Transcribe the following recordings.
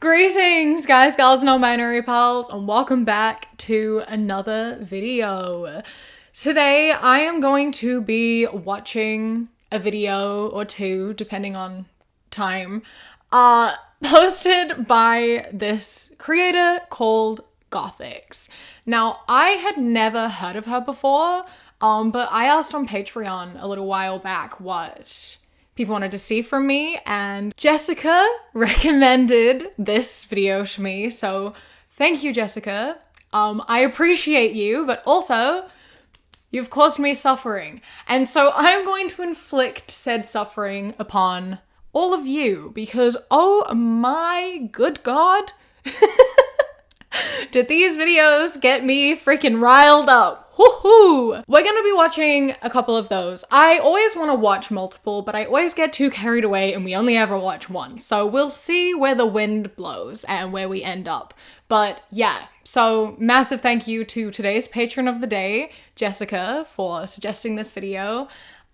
Greetings guys, gals, non-binary pals, and welcome back to another video. Today I am going to be watching a video or two, depending on time, posted by this creator called gothix. Now, I had never heard of her before, but I asked on Patreon a little while back what people wanted to see from me, and Jessica recommended this video to me, so thank you, Jessica. I appreciate you, but also you've caused me suffering, and so I'm going to inflict said suffering upon all of you because, oh my good god, did these videos get me freaking riled up. Woohoo! We're gonna be watching a couple of those. I always want to watch multiple, but I always get too carried away and we only ever watch one. So we'll see where the wind blows and where we end up. But yeah, so massive thank you to today's patron of the day, Jessica, for suggesting this video.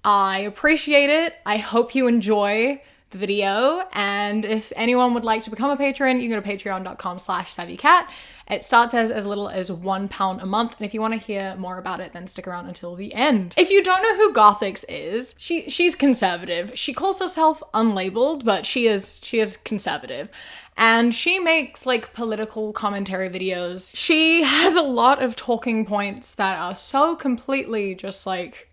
I appreciate it. I hope you enjoy the video, and if anyone would like to become a patron, you can go to patreon.com/savvycat. It starts as little as £1 a month, and if you want to hear more about it, then stick around until the end. If you don't know who gothix is, she's conservative. She calls herself unlabeled, but she is conservative. And she makes like political commentary videos. She has a lot of talking points that are so completely just like,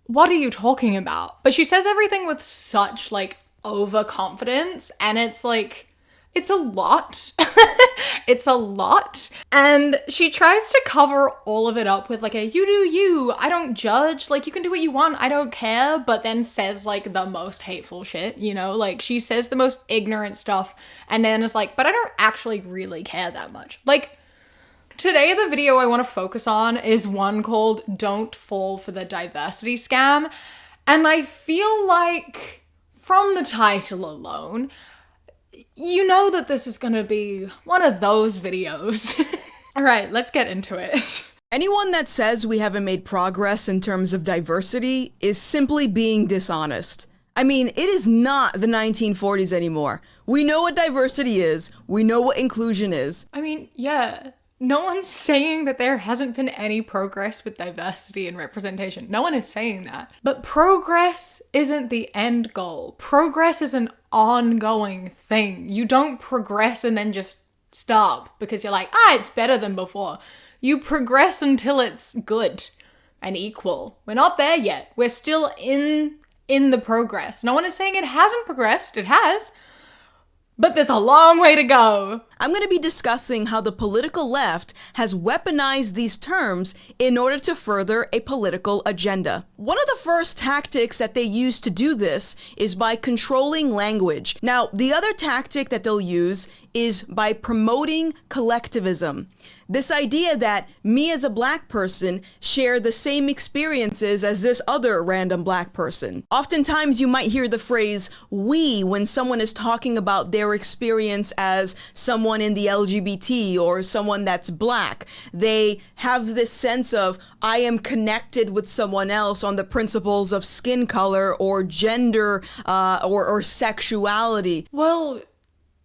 what are you talking about? But she says everything with such like overconfidence, and it's like, it's a lot. It's a lot. And she tries to cover all of it up with like a you do you, I don't judge, like you can do what you want, I don't care, but then says like the most hateful shit, you know? Like she says the most ignorant stuff and then is like, but I don't actually really care that much. Like, today, the video I want to focus on is one called Don't Fall for the Diversity Scam. And I feel like from the title alone, you know that this is going to be one of those videos. All right, let's get into it. Anyone that says we haven't made progress in terms of diversity is simply being dishonest. I mean, it is not the 1940s anymore. We know what diversity is. We know what inclusion is. I mean, yeah. No one's saying that there hasn't been any progress with diversity and representation. No one is saying that. But progress isn't the end goal. Progress is an ongoing thing. You don't progress and then just stop because you're like, it's better than before. You progress until it's good and equal. We're not there yet. We're still in the progress. No one is saying it hasn't progressed. It has. But there's a long way to go. I'm going to be discussing how the political left has weaponized these terms in order to further a political agenda. One of the first tactics that they use to do this is by controlling language. Now, the other tactic that they'll use is by promoting collectivism. This idea that me as a black person share the same experiences as this other random black person. Oftentimes you might hear the phrase we when someone is talking about their experience as someone in the LGBT or someone that's black. They have this sense of, I am connected with someone else on the principles of skin color or gender or sexuality. Well,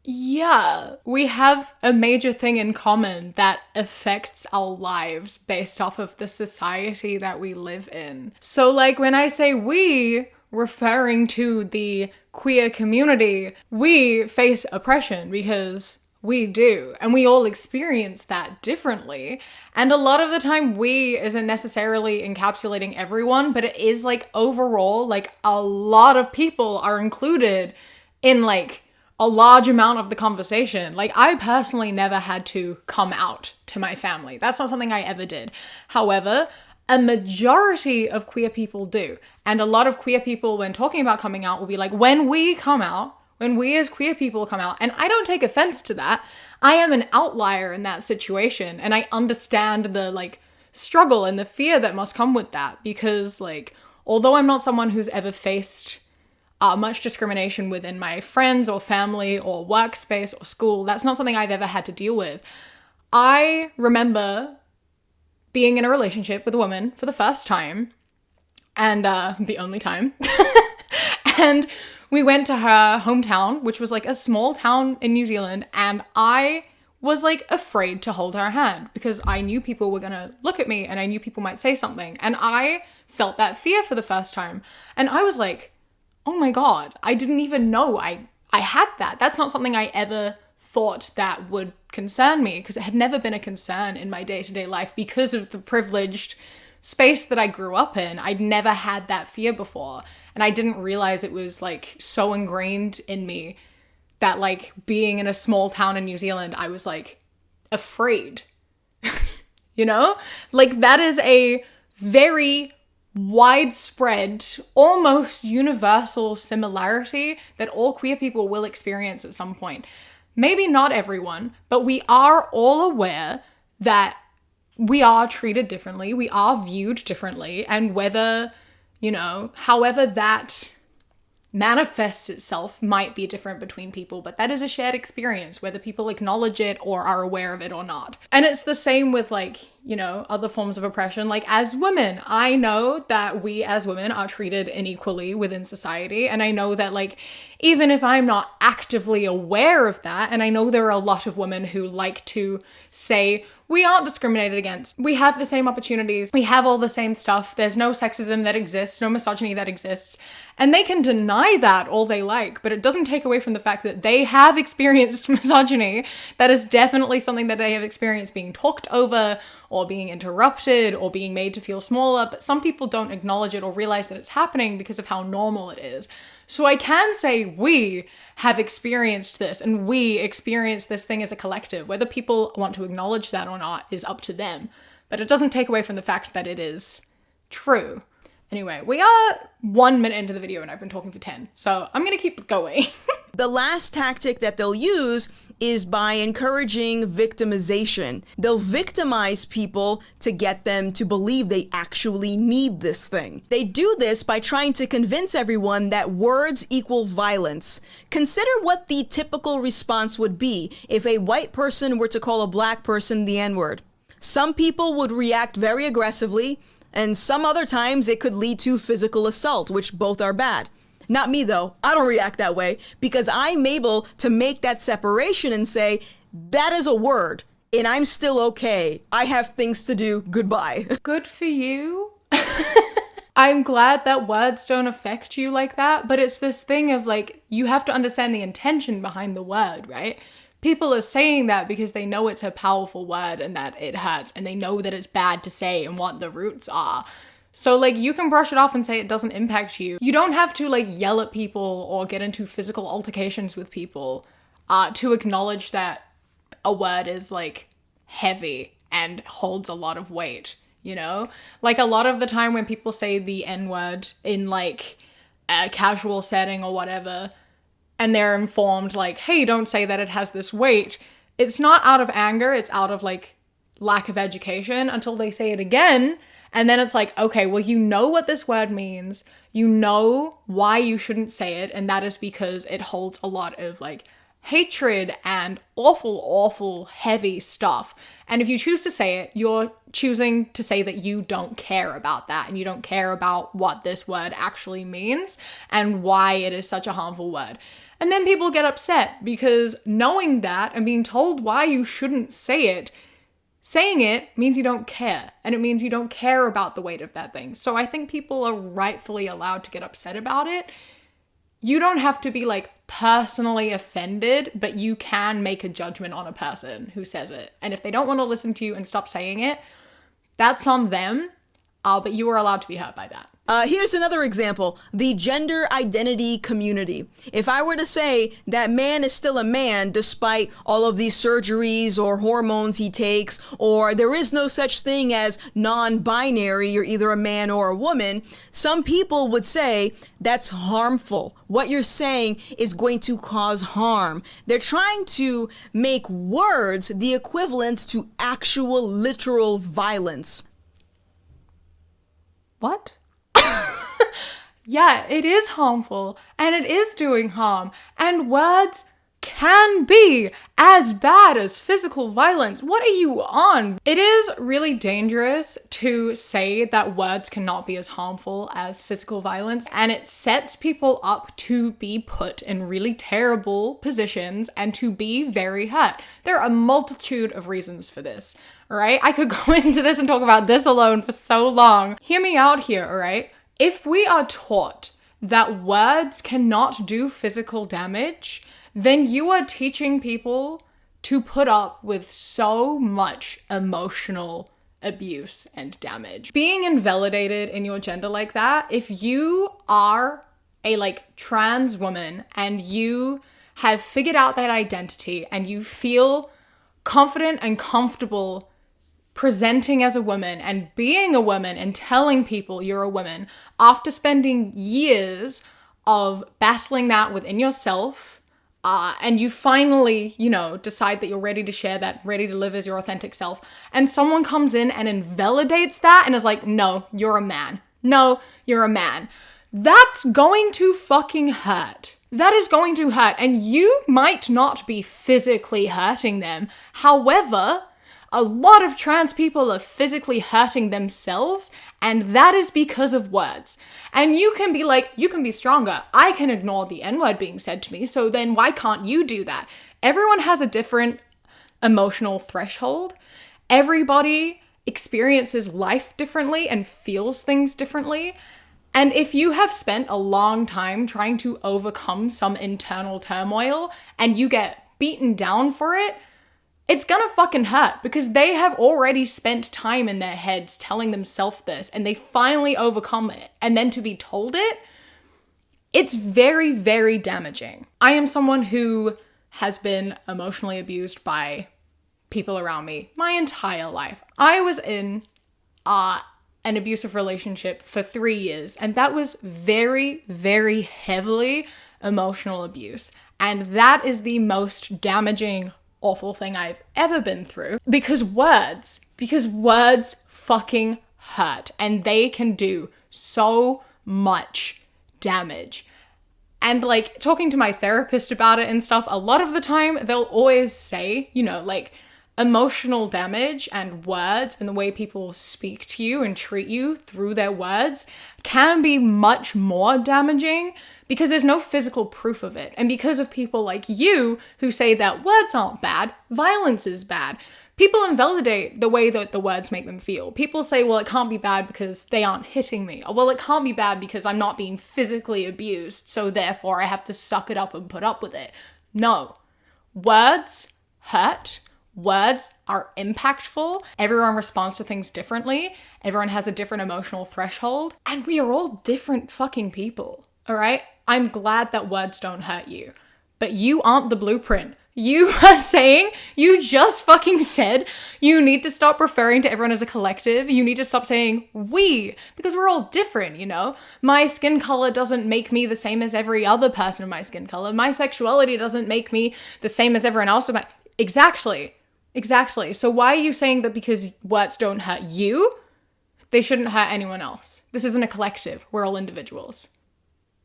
yeah, we have a major thing in common that affects our lives based off of the society that we live in. So like when I say we, referring to the queer community, we face oppression because we do, and we all experience that differently. And a lot of the time we isn't necessarily encapsulating everyone, but it is like overall, like a lot of people are included in like a large amount of the conversation. Like I personally never had to come out to my family. That's not something I ever did. However, a majority of queer people do. And a lot of queer people when talking about coming out will be like, when we come out, when we as queer people come out, and I don't take offense to that. I am an outlier in that situation. And I understand the like struggle and the fear that must come with that because like, although I'm not someone who's ever faced much discrimination within my friends or family or workspace or school, that's not something I've ever had to deal with. I remember being in a relationship with a woman for the first time and the only time. And We went to her hometown, which was like a small town in New Zealand, and I was like afraid to hold her hand because I knew people were gonna look at me and I knew people might say something. And I felt that fear for the first time. And I was like, oh my God, I didn't even know I had that. That's not something I ever thought that would concern me because it had never been a concern in my day-to-day life because of the privileged space that I grew up in. I'd never had that fear before. And I didn't realize it was like so ingrained in me that like being in a small town in New Zealand, I was like afraid, you know? Like that is a very widespread, almost universal similarity that all queer people will experience at some point. Maybe not everyone, but we are all aware that we are treated differently, we are viewed differently, and whether, you know, however that manifests itself might be different between people, but that is a shared experience, whether people acknowledge it or are aware of it or not. And it's the same with like, you know, other forms of oppression. Like as women, I know that we as women are treated unequally within society. And I know that like, even if I'm not actively aware of that, and I know there are a lot of women who like to say, we aren't discriminated against. We have the same opportunities. We have all the same stuff. There's no sexism that exists, no misogyny that exists. And they can deny that all they like, but it doesn't take away from the fact that they have experienced misogyny. That is definitely something that they have experienced being talked over or being interrupted or being made to feel smaller. But some people don't acknowledge it or realize that it's happening because of how normal it is. So I can say we have experienced this and we experience this thing as a collective. Whether people want to acknowledge that or not is up to them. But it doesn't take away from the fact that it is true. Anyway, we are 1 minute into the video and I've been talking for 10. So I'm going to keep going. The last tactic that they'll use is by encouraging victimization. They'll victimize people to get them to believe they actually need this thing. They do this by trying to convince everyone that words equal violence. Consider what the typical response would be if a white person were to call a black person the N-word. Some people would react very aggressively, and some other times it could lead to physical assault, which both are bad. Not me though, I don't react that way because I'm able to make that separation and say, that is a word and I'm still okay. I have things to do, goodbye. Good for you. I'm glad that words don't affect you like that, but it's this thing of like, you have to understand the intention behind the word, right? People are saying that because they know it's a powerful word and that it hurts and they know that it's bad to say and what the roots are. So like you can brush it off and say it doesn't impact you. You don't have to like yell at people or get into physical altercations with people to acknowledge that a word is like heavy and holds a lot of weight, you know? Like a lot of the time when people say the N-word in like a casual setting or whatever, and they're informed like, hey, don't say that, it has this weight. It's not out of anger, it's out of like lack of education until they say it again. And then it's like, okay, well, you know what this word means. You know why you shouldn't say it. And that is because it holds a lot of like hatred and awful, awful, heavy stuff. And if you choose to say it, you're choosing to say that you don't care about that. And you don't care about what this word actually means and why it is such a harmful word. And then people get upset because knowing that and being told why you shouldn't say it, saying it means you don't care, and it means you don't care about the weight of that thing. So I think people are rightfully allowed to get upset about it. You don't have to be like personally offended, but you can make a judgment on a person who says it. And if they don't want to listen to you and stop saying it, that's on them, but you are allowed to be hurt by that. Here's another example, the gender identity community. If I were to say that man is still a man despite all of these surgeries or hormones he takes, or there is no such thing as non-binary, you're either a man or a woman, some people would say that's harmful. What you're saying is going to cause harm. They're trying to make words the equivalent to actual literal violence. What? Yeah, it is harmful and it is doing harm. And words can be as bad as physical violence. What are you on? It is really dangerous to say that words cannot be as harmful as physical violence, and it sets people up to be put in really terrible positions and to be very hurt. There are a multitude of reasons for this, all right? I could go into this and talk about this alone for so long. Hear me out here, all right? If we are taught that words cannot do physical damage, then you are teaching people to put up with so much emotional abuse and damage. Being invalidated in your gender like that, if you are a trans woman and you have figured out that identity and you feel confident and comfortable presenting as a woman and being a woman and telling people you're a woman after spending years of battling that within yourself, and you finally, decide that you're ready to share that, ready to live as your authentic self, and someone comes in and invalidates that and is like, no, you're a man. No, you're a man. That's going to fucking hurt. That is going to hurt. And you might not be physically hurting them. However, a lot of trans people are physically hurting themselves, and that is because of words. And you can be like, you can be stronger. I can ignore the N-word being said to me, so then why can't you do that? Everyone has a different emotional threshold. Everybody experiences life differently and feels things differently. And if you have spent a long time trying to overcome some internal turmoil and you get beaten down for it, it's gonna fucking hurt because they have already spent time in their heads telling themselves this and they finally overcome it. And then to be told it, it's very, very damaging. I am someone who has been emotionally abused by people around me my entire life. I was in an abusive relationship for 3 years, and that was very, very heavily emotional abuse. And that is the most damaging, awful thing I've ever been through because words fucking hurt and they can do so much damage. And talking to my therapist about it and stuff, a lot of the time they'll always say, emotional damage and words and the way people speak to you and treat you through their words can be much more damaging because there's no physical proof of it. And because of people like you who say that words aren't bad, violence is bad. People invalidate the way that the words make them feel. People say, well, it can't be bad because they aren't hitting me. Or, well, it can't be bad because I'm not being physically abused, so therefore I have to suck it up and put up with it. No. Words hurt. Words are impactful. Everyone responds to things differently. Everyone has a different emotional threshold. And we are all different fucking people, all right? I'm glad that words don't hurt you, but you aren't the blueprint. You are saying, you just fucking said, you need to stop referring to everyone as a collective. You need to stop saying we, because we're all different, My skin color doesn't make me the same as every other person of my skin color. My sexuality doesn't make me the same as everyone else. Exactly. So why are you saying that because words don't hurt you, they shouldn't hurt anyone else? This isn't a collective. We're all individuals.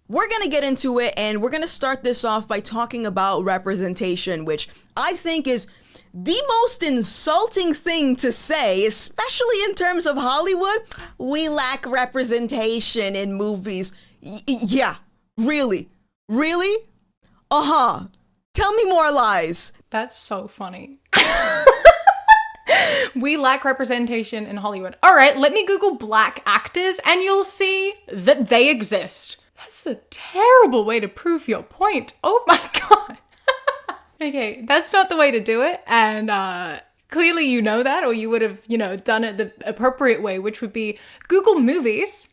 We're going to get into it, and we're going to start this off by talking about representation, which I think is the most insulting thing to say, especially in terms of Hollywood. We lack representation in movies. Yeah, really? Really? Uh-huh. Tell me more lies. That's so funny. We lack representation in Hollywood. All right, let me Google black actors and you'll see that they exist. That's a terrible way to prove your point. Oh my God. Okay, that's not the way to do it. And clearly you know that, or you would have, done it the appropriate way, which would be Google movies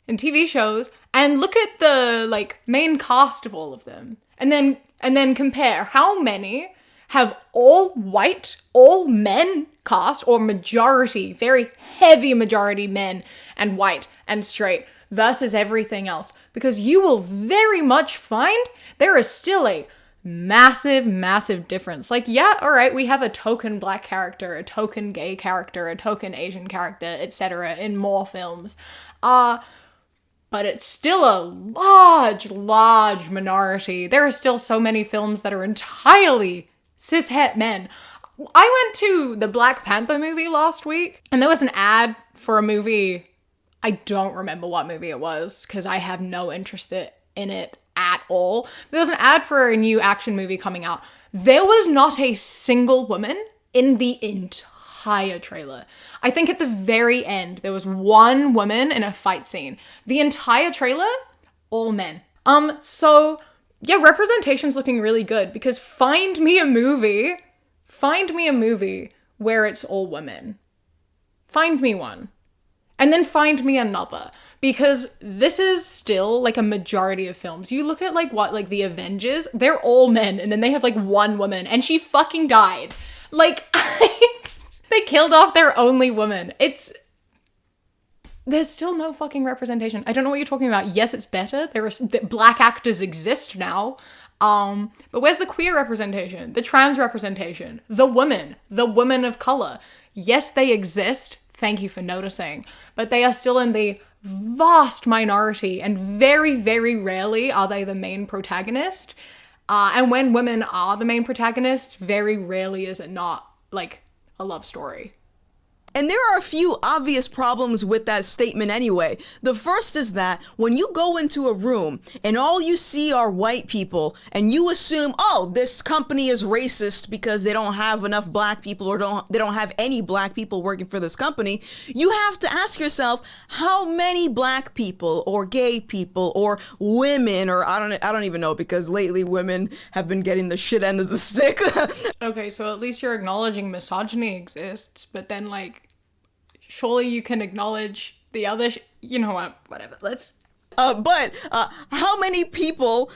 and TV shows and look at the main cast of all of them. And then compare how many have all white, all men cast, or majority, very heavy majority men and white and straight versus everything else. Because you will very much find there is still a massive, massive difference. Yeah, all right, we have a token black character, a token gay character, a token Asian character, etc. in more films. But but it's still a large minority. There are still so many films that are entirely cis-het men. I went to the Black Panther movie last week, and there was an ad for a movie. I don't remember what movie it was, because I have no interest in it at all. There was an ad for a new action movie coming out. There was not a single woman in the entire trailer. I think at the very end, there was one woman in a fight scene. The entire trailer, all men. So yeah, representation's looking really good, because find me a movie where it's all women. Find me one. And then find me another. Because this is still like a majority of films. You look at like the Avengers, they're all men, and then they have like one woman, and she fucking died. Like, they killed off their only woman. There's still no fucking representation. I don't know what you're talking about. Yes, it's better. Black actors exist now. But where's the queer representation? The trans representation? The women of color? Yes, they exist. Thank you for noticing. But they are still in the vast minority, and very, very rarely are they the main protagonist. And when women are the main protagonists, very rarely is it not like a love story. And there are a few obvious problems with that statement anyway. The first is that when you go into a room and all you see are white people, and you assume, oh, this company is racist because they don't have enough black people, or they don't have any black people working for this company, you have to ask yourself, how many black people or gay people or women, or I don't even know, because lately women have been getting the shit end of the stick. Okay, so at least you're acknowledging misogyny exists, but then like, surely you can acknowledge the other you know what, whatever, let's... But how many people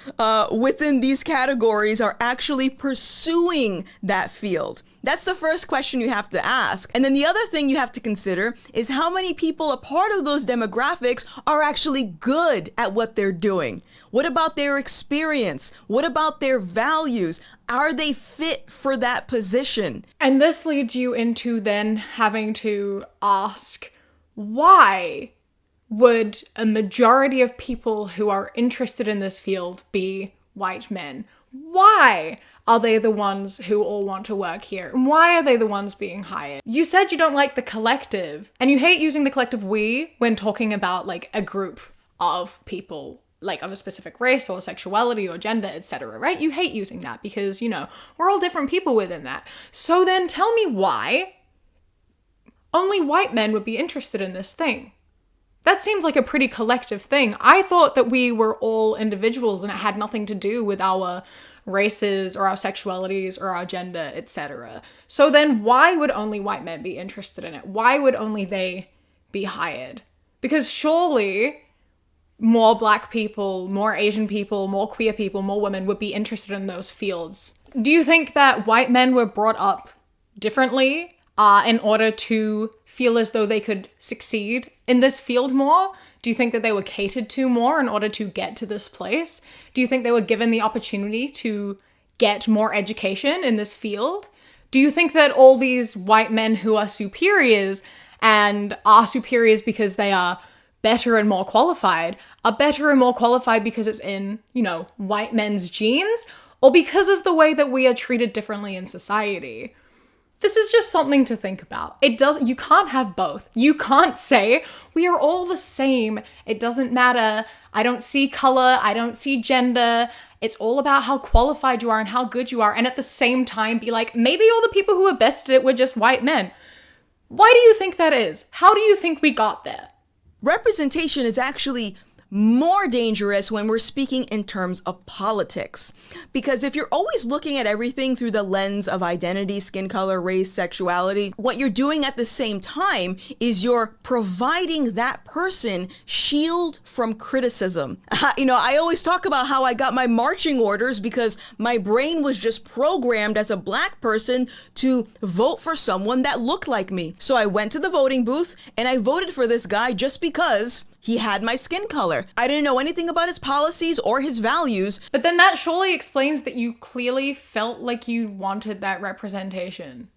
within these categories are actually pursuing that field? That's the first question you have to ask. And then the other thing you have to consider is how many people a part of those demographics are actually good at what they're doing. What about their experience? What about their values? Are they fit for that position? And this leads you into then having to ask, why would a majority of people who are interested in this field be white men? Why are they the ones who all want to work here? And why are they the ones being hired? You said you don't like the collective, and you hate using the collective we when talking about like a group of people, like of a specific race or sexuality or gender, etc., right? You hate using that because, you know, we're all different people within that. So then tell me why only white men would be interested in this thing. That seems like a pretty collective thing. I thought that we were all individuals and it had nothing to do with our races or our sexualities or our gender, etc. So then why would only white men be interested in it? Why would only they be hired? Because surely more black people, more Asian people, more queer people, more women would be interested in those fields. Do you think that white men were brought up differently in order to feel as though they could succeed in this field more? Do you think that they were catered to more in order to get to this place? Do you think they were given the opportunity to get more education in this field? Do you think that all these white men who are superiors and are superiors because they are better and more qualified are better and more qualified because it's in, you know, white men's genes, or because of the way that we are treated differently in society? This is just something to think about. You can't have both. You can't say, we are all the same. It doesn't matter. I don't see color. I don't see gender. It's all about how qualified you are and how good you are. And at the same time be like, maybe all the people who were best at it were just white men. Why do you think that is? How do you think we got there? Representation is actually more dangerous when we're speaking in terms of politics. Because if you're always looking at everything through the lens of identity, skin color, race, sexuality, what you're doing at the same time is you're providing that person shield from criticism. You know, I always talk about how I got my marching orders because my brain was just programmed as a black person to vote for someone that looked like me. So I went to the voting booth and I voted for this guy just because he had my skin color. I didn't know anything about his policies or his values. But then that surely explains that you clearly felt like you wanted that representation.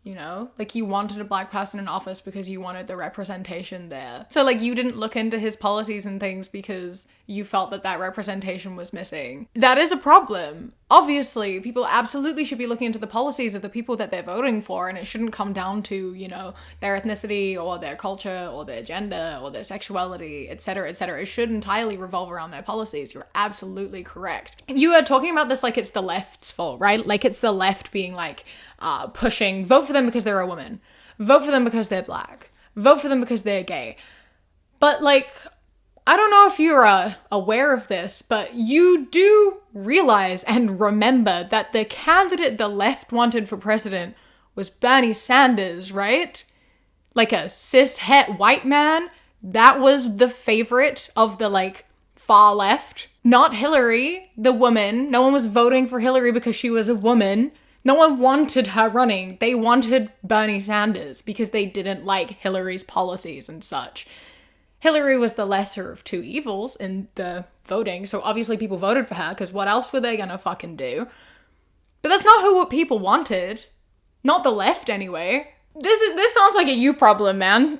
You know, like you wanted a black person in office because you wanted the representation there. So like you didn't look into his policies and things because you felt that that representation was missing. That is a problem. Obviously, people absolutely should be looking into the policies of the people that they're voting for, and it shouldn't come down to, you know, their ethnicity or their culture or their gender or their sexuality, etc., etc. It should entirely revolve around their policies. You're absolutely correct. You are talking about this like it's the left's fault, right? Like it's the left being like, pushing, vote for them because they're a woman, vote for them because they're black, vote for them because they're gay. But like, I don't know if you're aware of this, but you do realize and remember that the candidate the left wanted for president was Bernie Sanders, right? Like a cis-het white man. That was the favorite of the like far left. Not Hillary, the woman. No one was voting for Hillary because she was a woman. No one wanted her running. They wanted Bernie Sanders because they didn't like Hillary's policies and such. Hillary was the lesser of two evils in the voting, so obviously people voted for her because what else were they gonna fucking do? But that's not what people wanted. Not the left, anyway. This sounds like a you problem, man.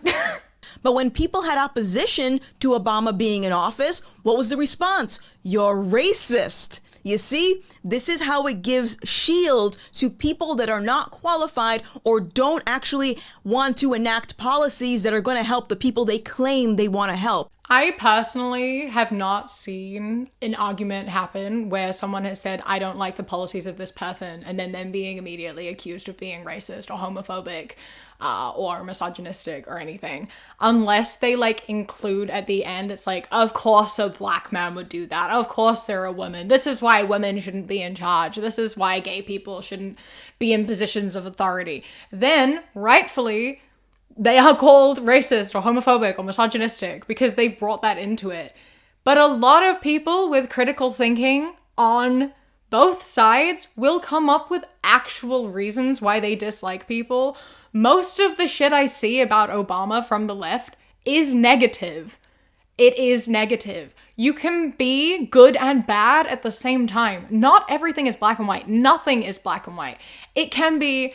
But when people had opposition to Obama being in office, what was the response? You're racist. You see, this is how it gives shield to people that are not qualified or don't actually want to enact policies that are going to help the people they claim they want to help. I personally have not seen an argument happen where someone has said, I don't like the policies of this person, and then them being immediately accused of being racist or homophobic or misogynistic or anything. Unless they like include at the end, it's like, of course a black man would do that. Of course they're a woman. This is why women shouldn't be in charge. This is why gay people shouldn't be in positions of authority. Then, rightfully, they are called racist or homophobic or misogynistic because they've brought that into it. But a lot of people with critical thinking on both sides will come up with actual reasons why they dislike people. Most of the shit I see about Obama from the left is negative. It is negative. You can be good and bad at the same time. Not everything is black and white. Nothing is black and white. It can be,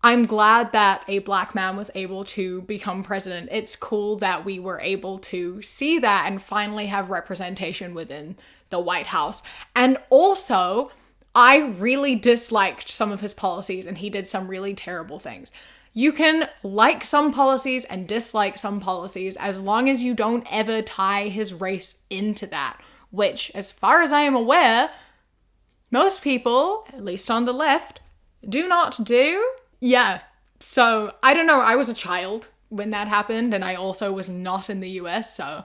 I'm glad that a black man was able to become president. It's cool that we were able to see that and finally have representation within the White House. And also, I really disliked some of his policies and he did some really terrible things. You can like some policies and dislike some policies as long as you don't ever tie his race into that, which, as far as I am aware, most people, at least on the left, do not do. Yeah, so I don't know, I was a child when that happened and I also was not in the US, so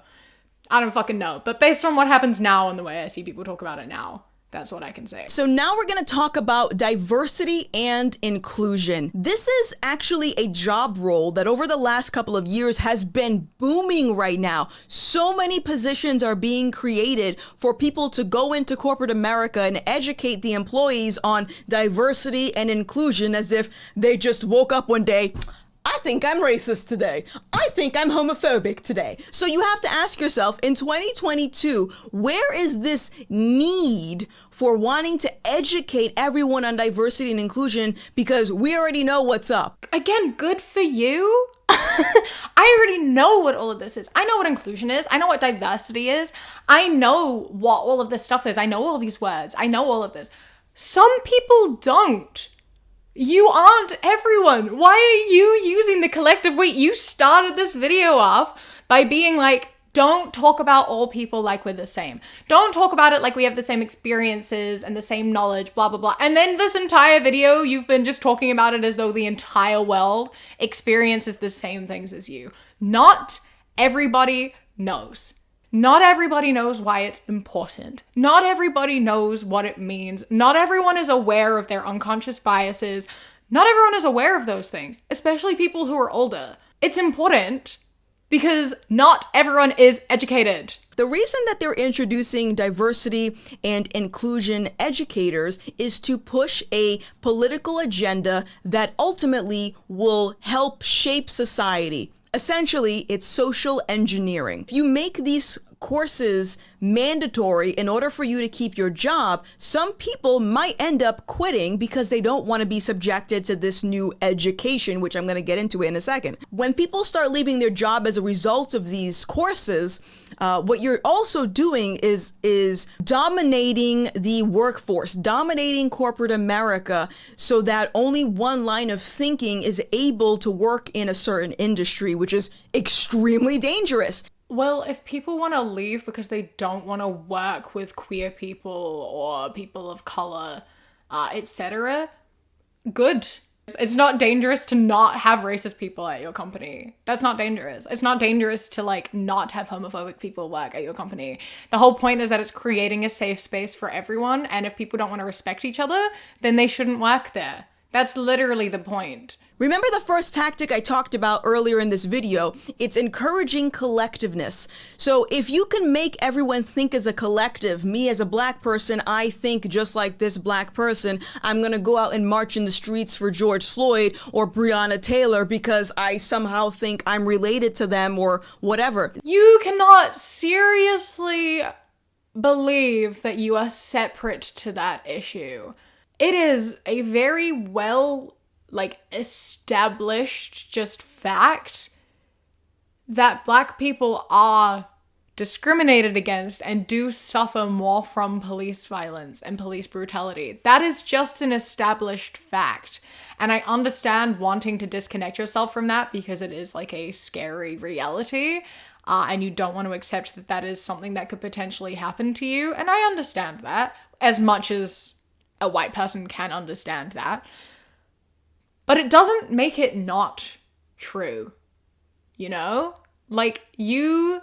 I don't fucking know. But based on what happens now and the way I see people talk about it now, that's what I can say. So now we're going to talk about diversity and inclusion. This is actually a job role that over the last couple of years has been booming right now. So many positions are being created for people to go into corporate America and educate the employees on diversity and inclusion as if they just woke up one day, I think I'm racist today. I think I'm homophobic today. So you have to ask yourself, in 2022, where is this need for wanting to educate everyone on diversity and inclusion because we already know what's up? Again, good for you. I already know what all of this is. I know what inclusion is. I know what diversity is. I know what all of this stuff is. I know all these words. I know all of this. Some people don't. You aren't everyone. Why are you using the collective we? You started this video off by being like, don't talk about all people like we're the same. Don't talk about it like we have the same experiences and the same knowledge, blah, blah, blah. And then this entire video, you've been just talking about it as though the entire world experiences the same things as you. Not everybody knows. Not everybody knows why it's important. Not everybody knows what it means. Not everyone is aware of their unconscious biases. Not everyone is aware of those things, especially people who are older. It's important because not everyone is educated. The reason that they're introducing diversity and inclusion educators is to push a political agenda that ultimately will help shape society. Essentially, it's social engineering. If you make these courses mandatory in order for you to keep your job, some people might end up quitting because they don't want to be subjected to this new education, which I'm going to get into in a second. When people start leaving their job as a result of these courses, what you're also doing is dominating the workforce, dominating corporate America, so that only one line of thinking is able to work in a certain industry, which is extremely dangerous. Well, if people want to leave because they don't want to work with queer people or people of color, etc., good. It's not dangerous to not have racist people at your company. That's not dangerous. It's not dangerous to like not have homophobic people work at your company. The whole point is that it's creating a safe space for everyone, and if people don't want to respect each other, then they shouldn't work there. That's literally the point. Remember the first tactic I talked about earlier in this video? It's encouraging collectiveness. So if you can make everyone think as a collective, me as a black person, I think just like this black person, I'm gonna go out and march in the streets for George Floyd or Breonna Taylor because I somehow think I'm related to them or whatever. You cannot seriously believe that you are separate to that issue. It is a very well established just fact that black people are discriminated against and do suffer more from police violence and police brutality. That is just an established fact. And I understand wanting to disconnect yourself from that because it is like a scary reality. And you don't want to accept that that is something that could potentially happen to you. And I understand that as much as a white person can understand that. But it doesn't make it not true, you know? Like, you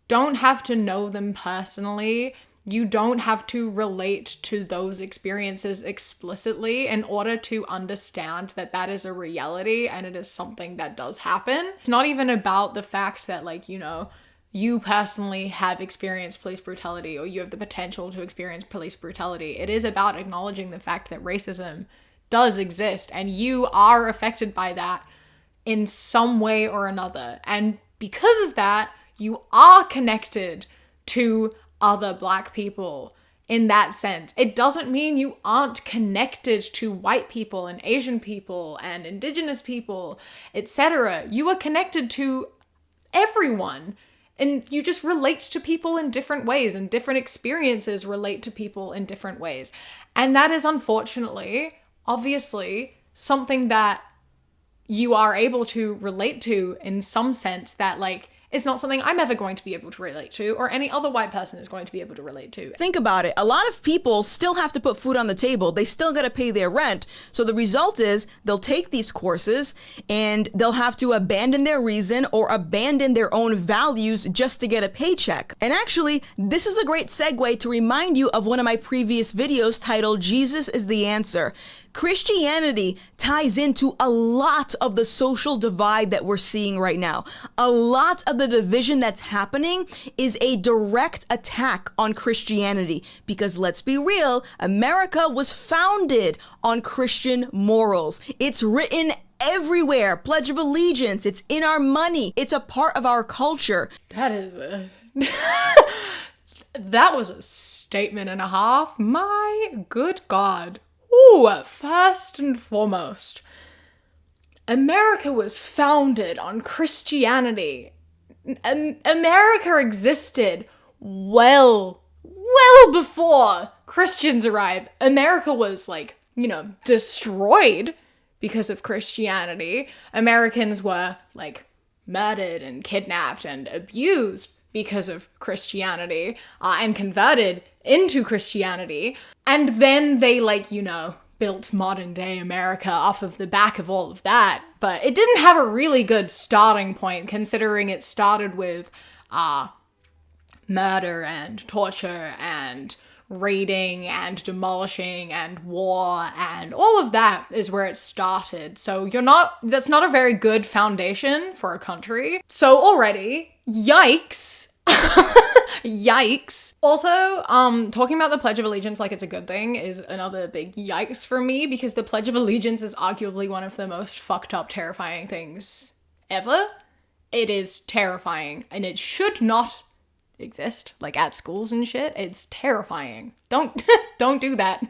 don't have to know them personally. You don't have to relate to those experiences explicitly in order to understand that that is a reality and it is something that does happen. It's not even about the fact that, like, you know, you personally have experienced police brutality or you have the potential to experience police brutality. It is about acknowledging the fact that racism does exist and you are affected by that in some way or another. And because of that, you are connected to other black people in that sense. It doesn't mean you aren't connected to white people and Asian people and indigenous people, etc. You are connected to everyone. And you just relate to people in different ways, and different experiences relate to people in different ways. And that is unfortunately, obviously, something that you are able to relate to in some sense that, like, it's not something I'm ever going to be able to relate to or any other white person is going to be able to relate to. Think about it. A lot of people still have to put food on the table. They still got to pay their rent. So the result is they'll take these courses and they'll have to abandon their reason or abandon their own values just to get a paycheck. And actually, this is a great segue to remind you of one of my previous videos titled Jesus is the Answer. Christianity ties into a lot of the social divide that we're seeing right now. A lot of the division that's happening is a direct attack on Christianity. Because let's be real, America was founded on Christian morals. It's written everywhere. Pledge of Allegiance. It's in our money. It's a part of our culture. That is a... That was a statement and a half. My good God. Ooh, first and foremost, America was founded on Christianity. America existed well before Christians arrived. America was, like, you know, destroyed because of Christianity. Americans were, like, murdered and kidnapped and abused because of Christianity, and converted into Christianity. And then they, like, you know, built modern day America off of the back of all of that. But it didn't have a really good starting point, considering it started with murder and torture and raiding and demolishing and war, and all of that is where it started. So that's not a very good foundation for a country. So already, yikes. Yikes. Also, talking about the Pledge of Allegiance like it's a good thing is another big yikes for me, because the Pledge of Allegiance is arguably one of the most fucked up, terrifying things ever. It is terrifying, and it should not exist, like at schools and shit. It's terrifying. Don't don't do that.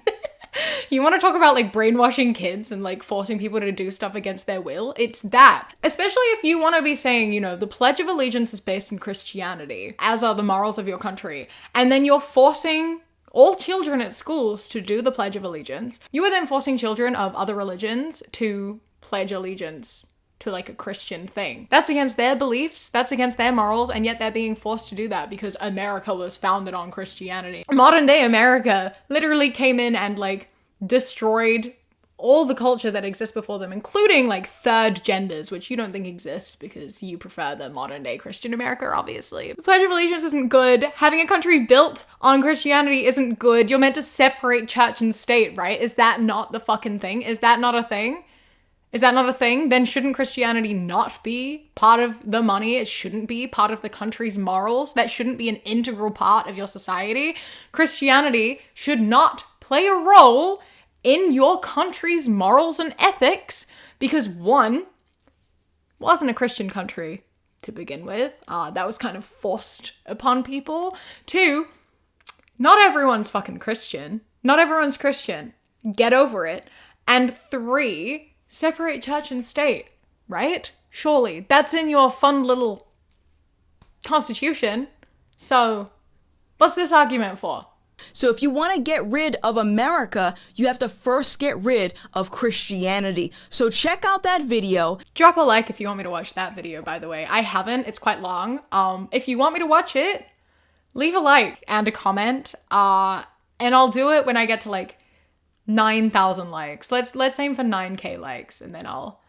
You want to talk about like brainwashing kids and like forcing people to do stuff against their will? It's that. Especially if you want to be saying, you know, the Pledge of Allegiance is based in Christianity, as are the morals of your country, and then you're forcing all children at schools to do the Pledge of Allegiance. You are then forcing children of other religions to pledge allegiance to like a Christian thing. That's against their beliefs, that's against their morals, and yet they're being forced to do that because America was founded on Christianity. Modern day America literally came in and like destroyed all the culture that exists before them, including like third genders, which you don't think exists because you prefer the modern day Christian America, obviously. The Pledge of Allegiance isn't good. Having a country built on Christianity isn't good. You're meant to separate church and state, right? Is that not the fucking thing? Is that not a thing? Is that not a thing? Then shouldn't Christianity not be part of the money? It shouldn't be part of the country's morals. That shouldn't be an integral part of your society. Christianity should not play a role in your country's morals and ethics because one, wasn't a Christian country to begin with. That was kind of forced upon people. Two, not everyone's fucking Christian. Not everyone's Christian. Get over it. And three, separate church and state, right? Surely. That's in your fun little constitution. So, what's this argument for? So if you want to get rid of America, you have to first get rid of Christianity. So check out that video. Drop a like if you want me to watch that video, by the way. I haven't. It's quite long. If you want me to watch it, leave a like and a comment. And I'll do it when I get to like 9,000 likes. Let's aim for 9K likes, and then I'll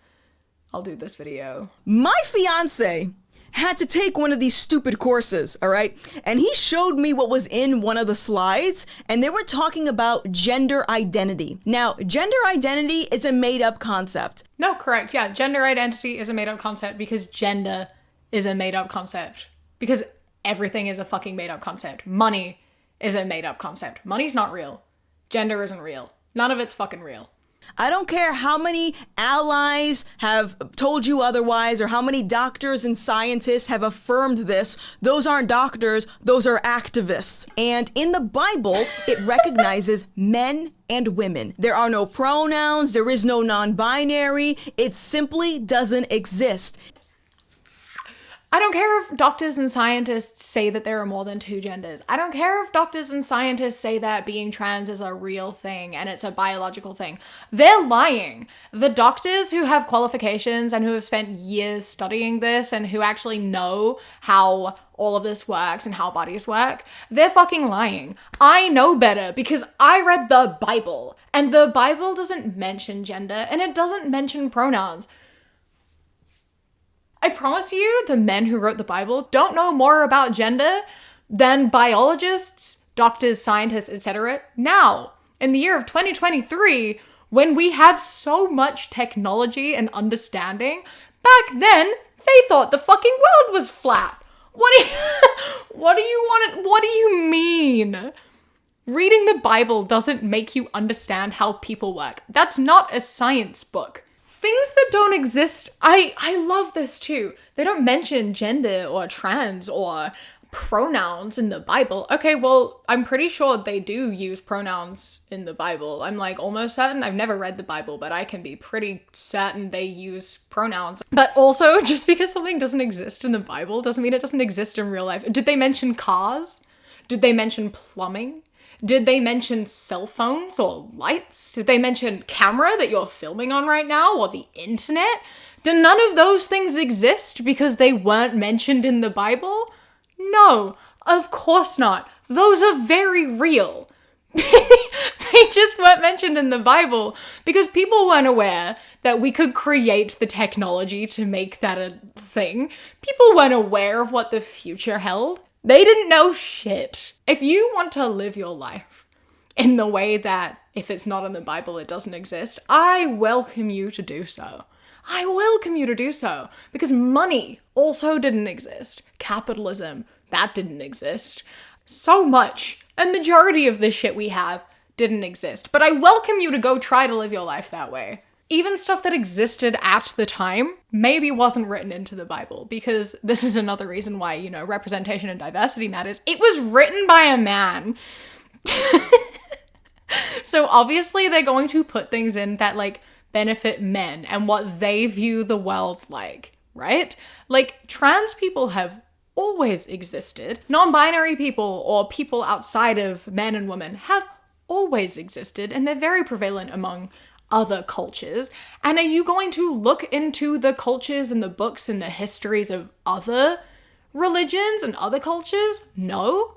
do this video. My fiance had to take one of these stupid courses, all right? And he showed me what was in one of the slides, and they were talking about gender identity. Now, gender identity is a made-up concept. No, correct. Yeah, gender identity is a made-up concept because gender is a made-up concept. Because everything is a fucking made-up concept. Money is a made-up concept. Money's not real. Gender isn't real. None of it's fucking real. I don't care how many allies have told you otherwise or how many doctors and scientists have affirmed this. Those aren't doctors, those are activists. And in the Bible, it recognizes men and women. There are no pronouns, there is no non-binary. It simply doesn't exist. I don't care if doctors and scientists say that there are more than two genders. I don't care if doctors and scientists say that being trans is a real thing and it's a biological thing. They're lying. The doctors who have qualifications and who have spent years studying this and who actually know how all of this works and how bodies work, they're fucking lying. I know better because I read the Bible, and the Bible doesn't mention gender and it doesn't mention pronouns. I promise you, the men who wrote the Bible don't know more about gender than biologists, doctors, scientists, etc. now, in the year of 2023, when we have so much technology and understanding. Back then, they thought the fucking world was flat. What do you mean? Reading the Bible doesn't make you understand how people work. That's not a science book. Things that don't exist, I love this too. They don't mention gender or trans or pronouns in the Bible. Okay, well, I'm pretty sure they do use pronouns in the Bible. I'm like almost certain. I've never read the Bible, but I can be pretty certain they use pronouns. But also, just because something doesn't exist in the Bible doesn't mean it doesn't exist in real life. Did they mention cars? Did they mention plumbing? Did they mention cell phones or lights? Did they mention camera that you're filming on right now or the internet? Do none of those things exist because they weren't mentioned in the Bible? No, of course not. Those are very real. They just weren't mentioned in the Bible because people weren't aware that we could create the technology to make that a thing. People weren't aware of what the future held. They didn't know shit. If you want to live your life in the way that if it's not in the Bible, it doesn't exist, I welcome you to do so. I welcome you to do so because money also didn't exist. Capitalism, that didn't exist. So much, a majority of the shit we have didn't exist. But I welcome you to go try to live your life that way. even stuff that existed at the time maybe wasn't written into the Bible, because this is another reason why, you know, representation and diversity matters. It was written by a man. So obviously they're going to put things in that like benefit men and what they view the world like, right? Like trans people have always existed. Non-binary people or people outside of men and women have always existed, and they're very prevalent among other cultures. And are you going to look into the cultures and the books and the histories of other religions and other cultures? No.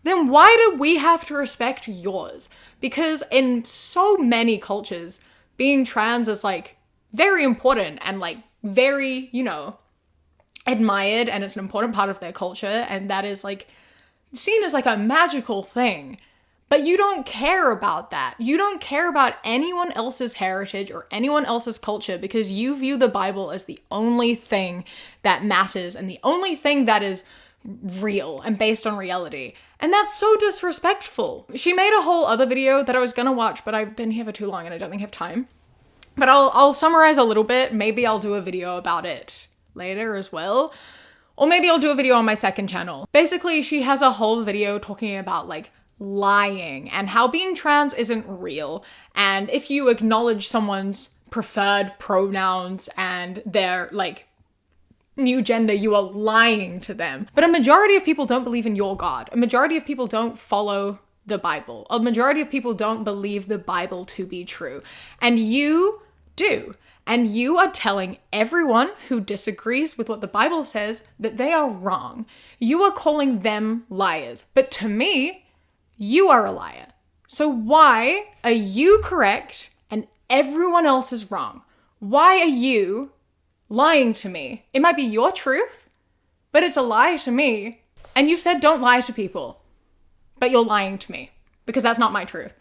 Then why do we have to respect yours? Because in so many cultures, being trans is like very important and like very, you know, admired, and it's an important part of their culture, and that is like seen as like a magical thing. But you don't care about that. You don't care about anyone else's heritage or anyone else's culture, because you view the Bible as the only thing that matters and the only thing that is real and based on reality. And that's so disrespectful. She made a whole other video that I was gonna watch, but I've been here for too long and I don't think I have time. But I'll summarize a little bit. Maybe I'll do a video about it later as well. Or maybe I'll do a video on my second channel. Basically, she has a whole video talking about like lying and how being trans isn't real. And if you acknowledge someone's preferred pronouns and their like new gender, you are lying to them. But a majority of people don't believe in your God. A majority of people don't follow the Bible. A majority of people don't believe the Bible to be true. And you do. And you are telling everyone who disagrees with what the Bible says that they are wrong. You are calling them liars. But to me, you are a liar. So why are you correct and everyone else is wrong? Why are you lying to me? It might be your truth, but it's a lie to me. And you've said don't lie to people, but you're lying to me because that's not my truth.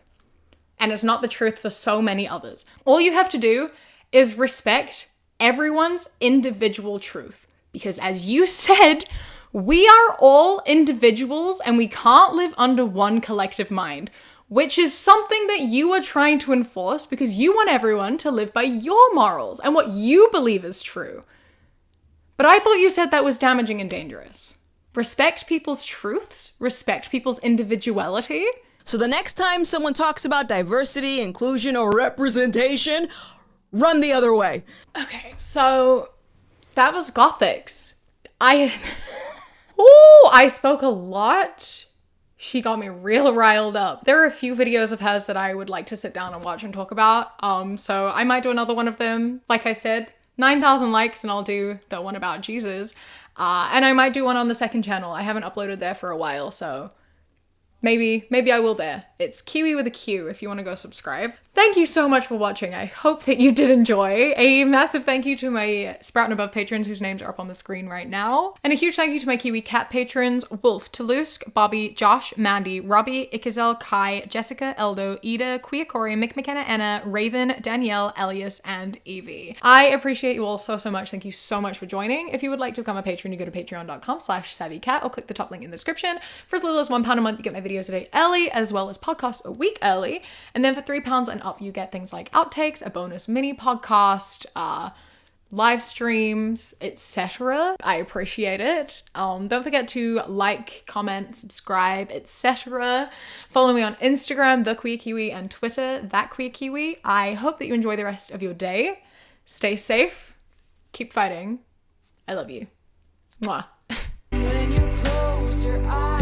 And it's not the truth for so many others. All you have to do is respect everyone's individual truth. Because as you said, we are all individuals and we can't live under one collective mind, which is something that you are trying to enforce because you want everyone to live by your morals and what you believe is true. But I thought you said that was damaging and dangerous. Respect people's truths, respect people's individuality. So the next time someone talks about diversity, inclusion, or representation, run the other way. Okay, so that was gothix. I spoke a lot. She got me real riled up. There are a few videos of hers that I would like to sit down and watch and talk about. So I might do another one of them. Like I said, 9,000 likes and I'll do the one about Jesus. And I might do one on the second channel. I haven't uploaded there for a while, so maybe I will there. It's Kiwi with a Q if you want to go subscribe. Thank you so much for watching. I hope that you did enjoy. A massive thank you to my Sprout and Above patrons whose names are up on the screen right now. And a huge thank you to my Kiwi Cat patrons, Wolf, Toulouse, Bobby, Josh, Mandy, Robbie, Ikazel, Kai, Jessica, Eldo, Ida, Queer Corey, Mick McKenna, Anna, Raven, Danielle, Elias, and Evie. I appreciate you all so much. Thank you so much for joining. If you would like to become a patron, you go to patreon.com/savvycat or click the top link in the description. For as little as £1 a month, you get my videos a day early, as well as podcasts a week early. And then for £3 and up, you get things like outtakes, a bonus mini podcast, live streams, etc. I appreciate it. Don't forget to like, comment, subscribe, etc. Follow me on Instagram, The Queer Kiwi, and Twitter, That Queer Kiwi. I hope that you enjoy the rest of your day. Stay safe. Keep fighting. I love you. Mwah. When you close your eyes.